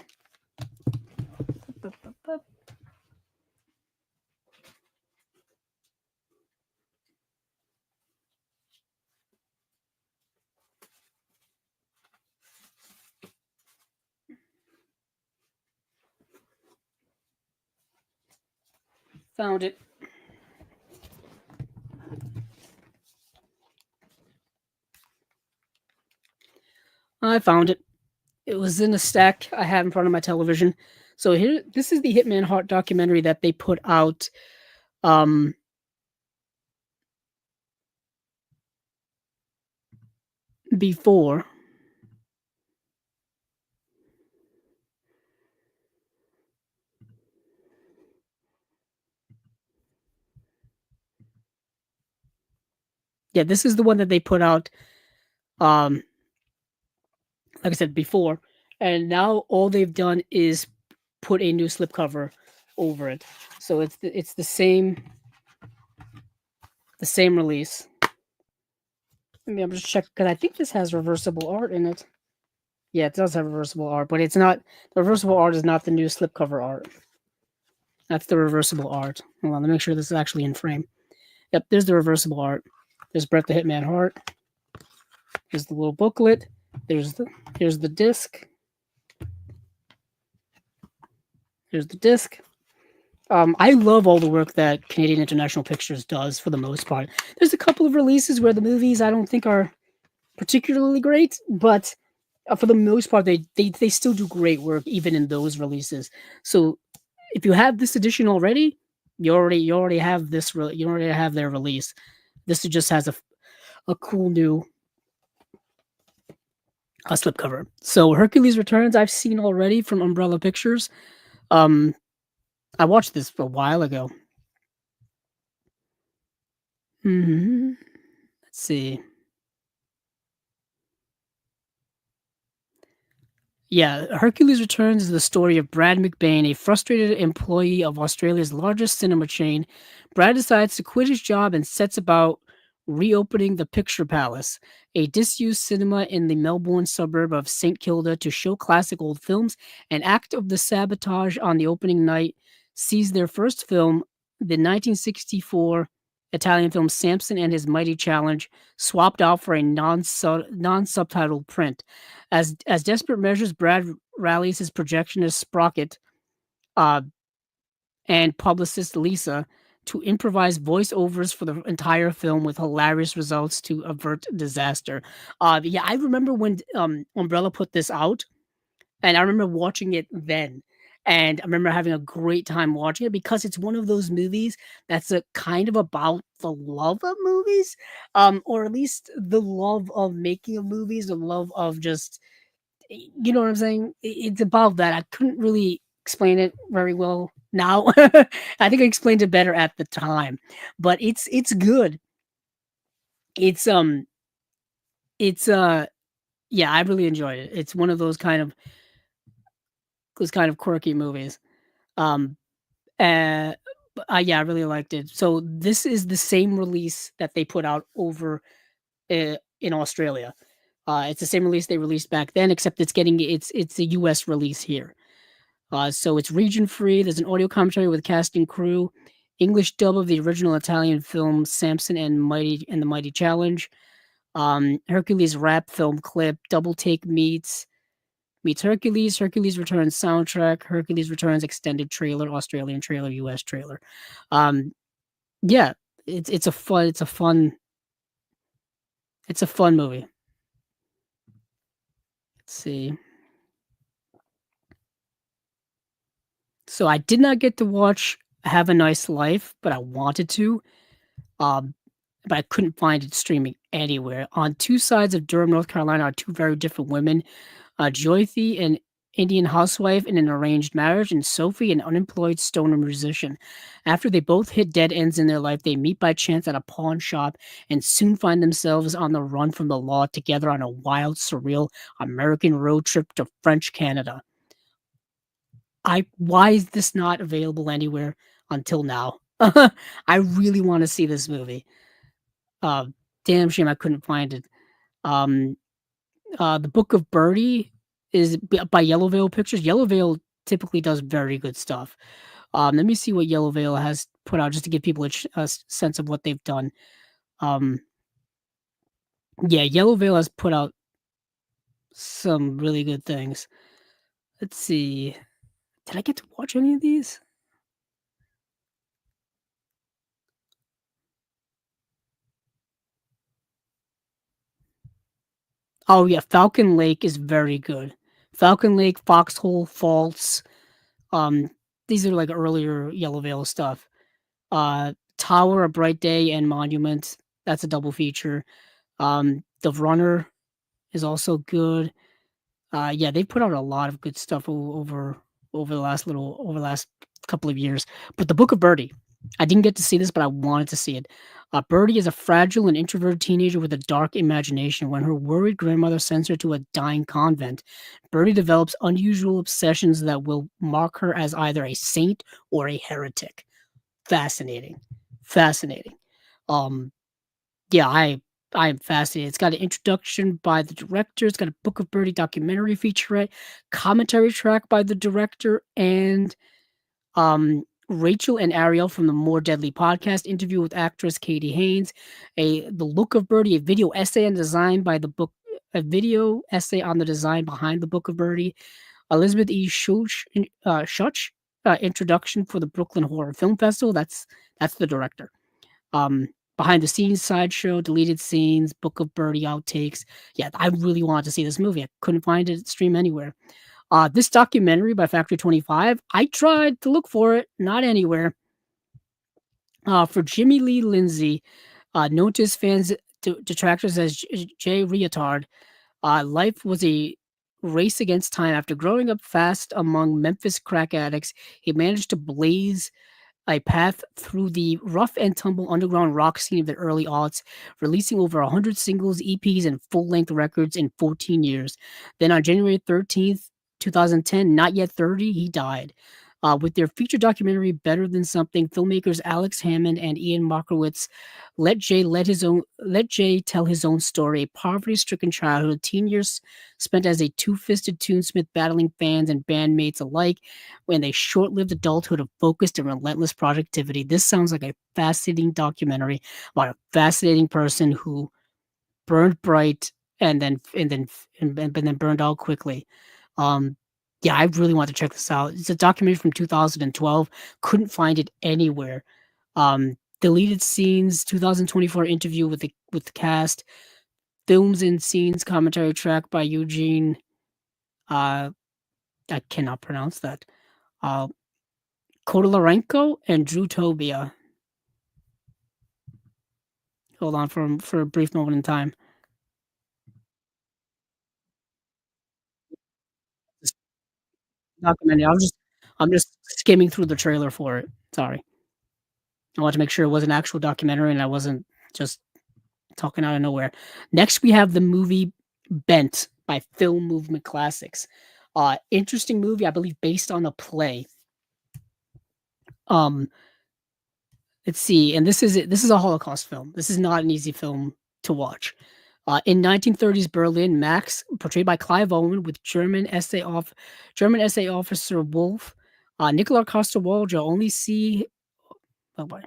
Found it. I found it. It was in a stack I had in front of my television. So here, this is the Hitman Heart documentary that they put out. Before. Yeah, this is the one that they put out. Like I said before, and now all they've done is put a new slipcover over it. So it's the same release. I'm just check because I think this has reversible art in it. Yeah, it does have reversible art, but it's not the reversible art is not the new slipcover art. That's the reversible art. Hold on, let me make sure this is actually in frame. Yep, there's the reversible art. There's Bret the Hitman Hart. Here's the little booklet. Here's the disc. Here's the disc. I love all the work that Canadian International Pictures does for the most part. There's a couple of releases where the movies I don't think are particularly great, but for the most part, they still do great work even in those releases. So if you have this edition already, You already have you already have their release. This just has a cool new slipcover. So Hercules Returns, I've seen already from Umbrella Pictures. Um, I watched this a while ago. Let's see. Yeah, Hercules Returns is the story of Brad McBain, a frustrated employee of Australia's largest cinema chain. Brad decides to quit his job and sets about reopening the Picture Palace, a disused cinema in the Melbourne suburb of St Kilda, to show classic old films. An act of the sabotage on the opening night sees their first film, the 1964 Italian film Samson and His Mighty Challenge, swapped out for a non-subtitled print. As desperate measures, Brad rallies his projectionist Sprocket uh, and publicist Lisa to improvise voiceovers for the entire film with hilarious results to avert disaster. Yeah, I remember when Umbrella put this out, and I remember watching it then. And I remember having a great time watching it because it's one of those movies that's a kind of about the love of movies, or at least the love of making of movies, the love of just you know what I'm saying? It's above that. I couldn't really explain it very well now. I think I explained it better at the time, but it's good. It's it's yeah, I really enjoyed it. It's one of those kind of quirky movies. Um uh yeah, I really liked it. So this is the same release that they put out over in Australia. It's the same release they released back then, except it's a US release here. So it's region free. There's an audio commentary with cast and crew, English dub of the original Italian film Samson and the Mighty Challenge, Hercules rap film clip, double take meets Hercules, Hercules Returns soundtrack, Hercules Returns extended trailer, Australian trailer, US trailer. Um, yeah, it's a fun movie. Let's see. So I did not get to watch Have a Nice Life, but I wanted to. Um, but I couldn't find it streaming anywhere. On two sides of Durham, North Carolina, are two very different women: Joythy, an Indian housewife in an arranged marriage, and Sophie, an unemployed stoner musician. After they both hit dead ends in their life, they meet by chance at a pawn shop and soon find themselves on the run from the law together on a wild, surreal American road trip to French Canada. Why is this not available anywhere until now? I really want to see this movie. Uh, Damn shame I couldn't find it. Um, the Book of Birdie is by Yellow Veil Pictures. Yellow Veil typically does very good stuff. Let me see what Yellow Veil has put out just to give people a sense of what they've done. Um, yeah, Yellow Veil has put out some really good things. Let's see. Did I get to watch any of these? Oh yeah, Falcon Lake is very good. Falcon Lake, Foxhole Falls. Um, these are like earlier Yellow Veil stuff. Tower, A Bright Day, and Monument. That's a double feature. The Runner is also good. Yeah, they put out a lot of good stuff over the last couple of years. But the Book of Birdie, I didn't get to see this, but I wanted to see it. Birdie is a fragile and introverted teenager with a dark imagination. When her worried grandmother sends her to a dying convent, Birdie develops unusual obsessions that will mark her as either a saint or a heretic. Fascinating, fascinating. Um, yeah, I am fascinated. It's got an introduction by the director. It's got a Book of Birdie documentary featurette, commentary track by the director, and Rachel and Ariel from the More Deadly podcast interview with actress Katie Haynes. The Look of Birdie, a video essay on design by the book, a video essay on the design behind the Book of Birdie. Elizabeth E. Schuch, introduction for the Brooklyn Horror Film Festival. That's the director. Um, Behind the scenes sideshow, deleted scenes, Book of Birdie outtakes. Yeah, I really wanted to see this movie. I couldn't find it stream anywhere. This documentary by Factory 25, I tried to look for it, not anywhere. For Jimmy Lee Lindsay, known to his fans detractors as Jay Reatard, life was a race against time. After growing up fast among Memphis crack addicts, he managed to blaze a path through the rough and tumble underground rock scene of the early aughts, releasing over 100 singles, EPs, and full length records in 14 years. Then on January 13th, 2010, not yet 30, he died. With their feature documentary Better Than Something, filmmakers Alex Hammond and Ian Markowitz let Jay tell his own story, a poverty-stricken childhood, teen years spent as a two-fisted tunesmith battling fans and bandmates alike, when a short-lived adulthood of focused and relentless productivity. This sounds like a fascinating documentary about a fascinating person who burned bright and then burned out quickly. Um, yeah, I really want to check this out. It's a documentary from 2012. Couldn't find it anywhere. Deleted scenes, 2024 interview with the cast, films and scenes commentary track by Eugene. Uh, I cannot pronounce that. Uh, Kodolarenko and Drew Tobia. Hold on for a brief moment in time. This documentary. I'm just skimming through the trailer for it. Sorry. I wanted to make sure it was an actual documentary and I wasn't just talking out of nowhere. Next, we have the movie Bent by Film Movement Classics. Interesting movie, I believe, based on a play. Um, let's see, and this is a Holocaust film. This is not an easy film to watch. In 1930s Berlin, Max, portrayed by Clive Owen, with German SA officer Wolf, Nicola Coster-Waldau only see. Oh boy.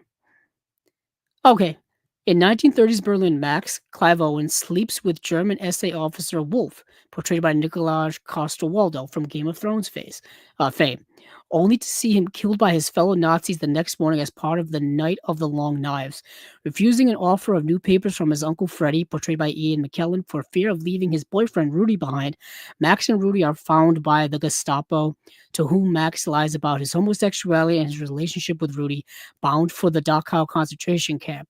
Okay. In 1930s Berlin, Max, Clive Owen, sleeps with German SA officer Wolf, portrayed by Nicolas Coster-Waldau from Game of Thrones fame, only to see him killed by his fellow Nazis the next morning as part of the Night of the Long Knives. Refusing an offer of new papers from his uncle Freddie, portrayed by Ian McKellen, for fear of leaving his boyfriend Rudy behind, Max and Rudy are found by the Gestapo, to whom Max lies about his homosexuality and his relationship with Rudy, bound for the Dachau concentration camp.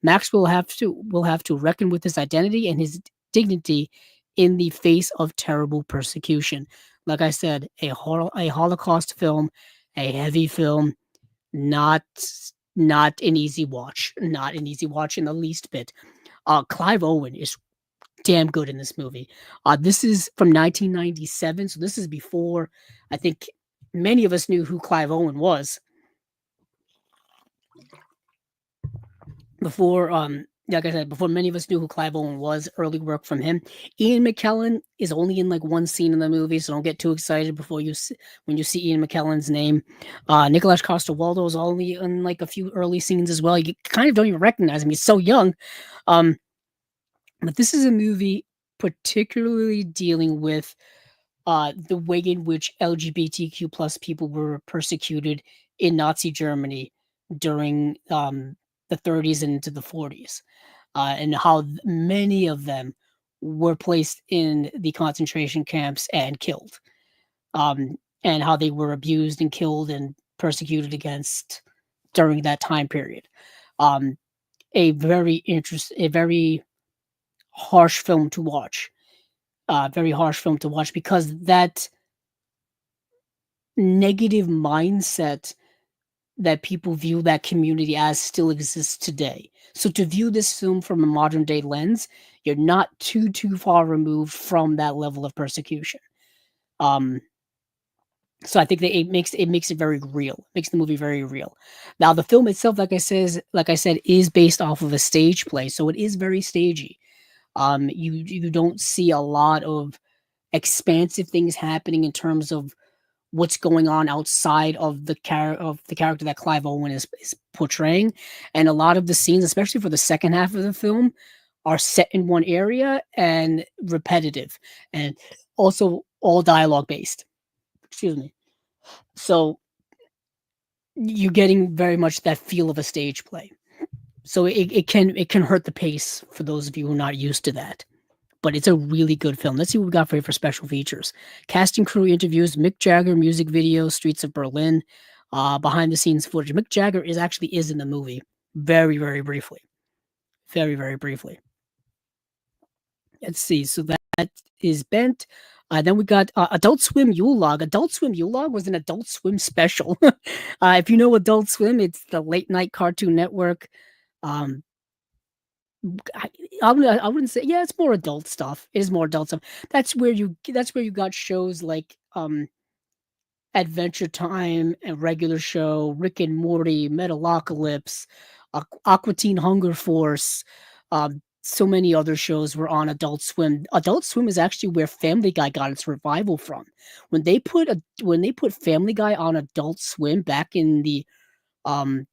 Max will have to reckon with his identity and his dignity in the face of terrible persecution. Like I said, a Holocaust film, a heavy film, not not an easy watch, not an easy watch in the least bit. Clive Owen is damn good in this movie. This is from 1997, so this is before I think many of us knew who Clive Owen was. Before, like I said, before many of us knew who Clive Owen was, early work from him. Ian McKellen is only in like one scene in the movie, so don't get too excited when you see Ian McKellen's name. Nicolas Coster-Waldau is only in like a few early scenes as well. You kind of don't even recognize him; he's so young. Um, but this is a movie particularly dealing with the way in which LGBTQ plus people were persecuted in Nazi Germany during the 30s and into the 40s, and how many of them were placed in the concentration camps and killed, and how they were abused and killed and persecuted against during that time period. Um, a very harsh film to watch. Very harsh film to watch because that negative mindset that people view that community as still exists today. So to view this film from a modern day lens, you're not too far removed from that level of persecution. Um, so I think that it makes it very real. Makes the movie very real. Now the film itself, like I said, is based off of a stage play, so it is very stagey. You don't see a lot of expansive things happening in terms of what's going on outside of the character that Clive Owen is portraying, and a lot of the scenes, especially for the second half of the film, are set in one area and repetitive, and also all dialogue based. Excuse me. So you're getting very much that feel of a stage play. So it can hurt the pace for those of you who are not used to that. But it's a really good film. Let's see what we got for special features. Cast and crew interviews, Mick Jagger music video, Streets of Berlin. behind the scenes footage. Mick Jagger is in the movie very, very briefly. Very, very briefly. Let's see. So that is Bent. Then we got Adult Swim Yule Log. Adult Swim Yule Log was an Adult Swim special. If you know Adult Swim, it's the late night Cartoon Network. Um, I, I wouldn't say, yeah, it's more adult stuff. It is more adult stuff. That's where you got shows like Adventure Time and Regular Show, Rick and Morty, Metalocalypse, Aqua Teen Hunger Force, so many other shows were on Adult Swim. Adult Swim is actually where Family Guy got its revival from. When they put Family Guy on Adult Swim back in the um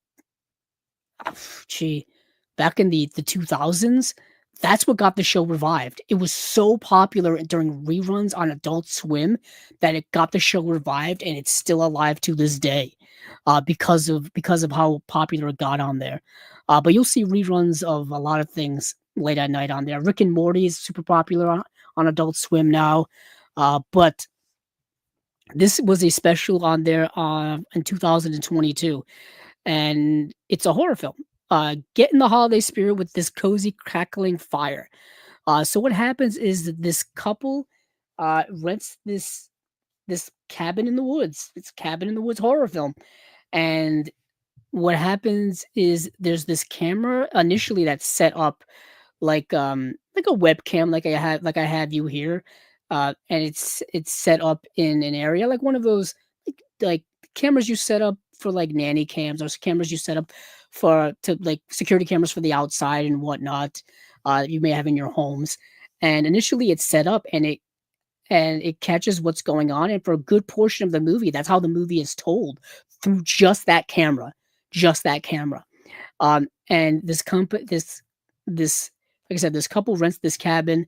gee, back in the 2000s, that's what got the show revived. It was so popular during reruns on Adult Swim that it got the show revived, and it's still alive to this day, because of how popular it got on there. But you'll see reruns of a lot of things late at night on there. Rick and Morty is super popular on Adult Swim now, but this was a special on there in 2022, and it's a horror film. Get in the holiday spirit with this cozy crackling fire. So what happens is that this couple rents this cabin in the woods. It's cabin in the woods horror film, and what happens is there's this camera initially that's set up like a webcam, like I have you here, and it's set up in an area like one of those like cameras you set up for like nanny cams or cameras you set up for to like security cameras for the outside and whatnot. You may have in your homes, and initially it's set up and it catches what's going on, and for a good portion of the movie, that's how the movie is told through just that camera. And this like I said, this couple rents this cabin,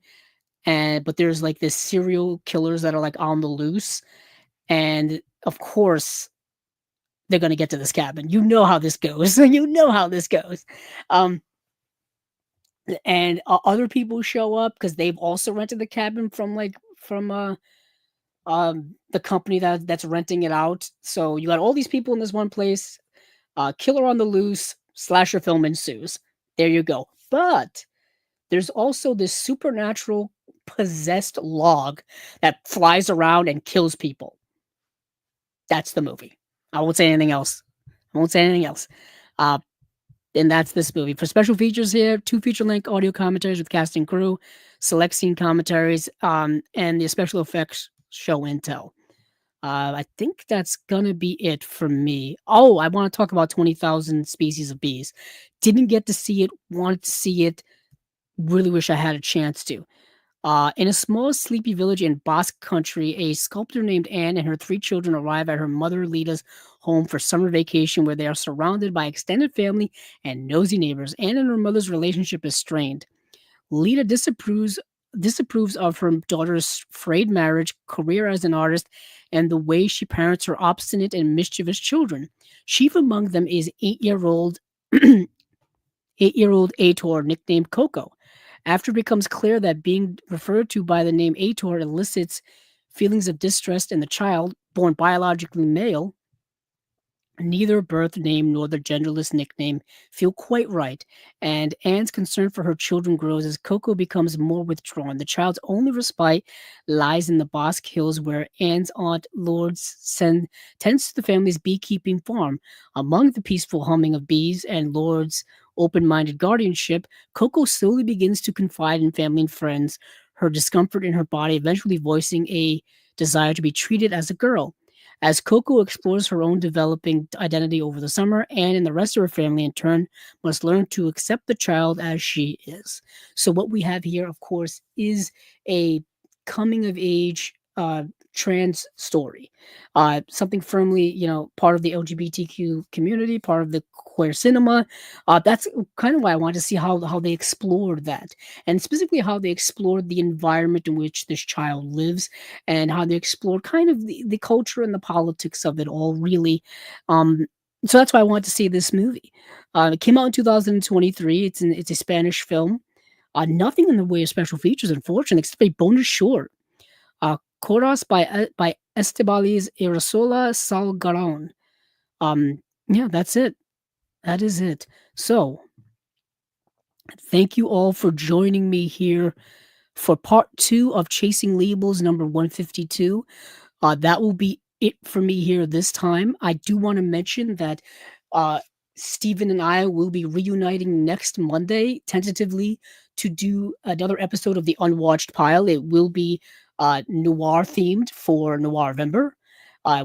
and but there's like this serial killers that are like on the loose, and of course they're gonna get to this cabin. You know how this goes. You know how this goes. Um, and other people show up because they've also rented the cabin from the company that's renting it out. So you got all these people in this one place. Killer on the loose. Slasher film ensues. There you go. But there's also this supernatural possessed log that flies around and kills people. That's the movie. I won't say anything else. I won't say anything else. Uh, and that's this movie. For special features here, 2 feature-length audio commentaries with cast and crew, select scene commentaries, and the special effects show intel. I think that's gonna be it for me. Oh, I want to talk about 20,000 Species of Bees. Didn't get to see it, wanted to see it, really wish I had a chance to. In a small, sleepy village in Basque country, a sculptor named Anne and her 3 children arrive at her mother Lita's home for summer vacation, where they are surrounded by extended family and nosy neighbors. Anne and her mother's relationship is strained. Lita disapproves of her daughter's frayed marriage, career as an artist, and the way she parents her obstinate and mischievous children. Chief among them is 8-year-old 8-year-old Ator, nicknamed Coco. After it becomes clear that being referred to by the name Ator elicits feelings of distress in the child, born biologically male, neither birth name nor the genderless nickname feel quite right, and Anne's concern for her children grows as Coco becomes more withdrawn. The child's only respite lies in the Bosque Hills, where Anne's aunt tends to the family's beekeeping farm. Among the peaceful humming of bees and Lord's open-minded guardianship, Coco slowly begins to confide in family and friends, her discomfort in her body eventually voicing a desire to be treated as a girl. As Coco explores her own developing identity over the summer, Anne and the rest of her family, in turn, must learn to accept the child as she is. So, what we have here, of course, is a coming of age trans story. Something firmly, part of the LGBTQ community, part of the queer cinema. That's kind of why I wanted to see how they explored that, and specifically how they explored the environment in which this child lives, and how they explored kind of the culture and the politics of it all, really. So that's why I wanted to see this movie. It came out in 2023. It's a Spanish film. Nothing in the way of special features, unfortunately, except a bonus short. Coras by Estebaliz Irasola Salgaron. Yeah, that's it. That is it. So, thank you all for joining me here for part 2 of Chasing Labels number 152. That will be it for me here this time. I do want to mention that uh, Steven and I will be reuniting next Monday, tentatively, to do another episode of the Unwatched Pile. It will be noir themed for Noirvember.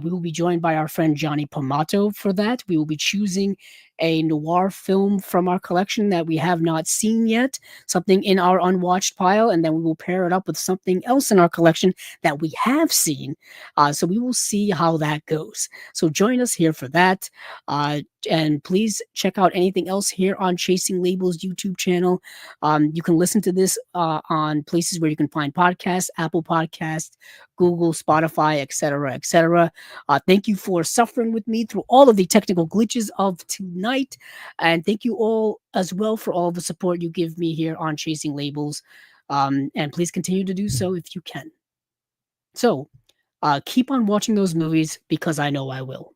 We will be joined by our friend Johnny Pomato for that. We will be choosing a noir film from our collection that we have not seen yet, something in our unwatched pile, and then we will pair it up with something else in our collection that we have seen. So we will see how that goes. So join us here for that. And please check out anything else here on Chasing Labels YouTube channel. You can listen to this on places where you can find podcasts, Apple Podcasts, Google, Spotify, etc., etc. Thank you for suffering with me through all of the technical glitches of tonight, and thank you all as well for all the support you give me here on Chasing Labels. And please continue to do so if you can. So, keep on watching those movies because I know I will.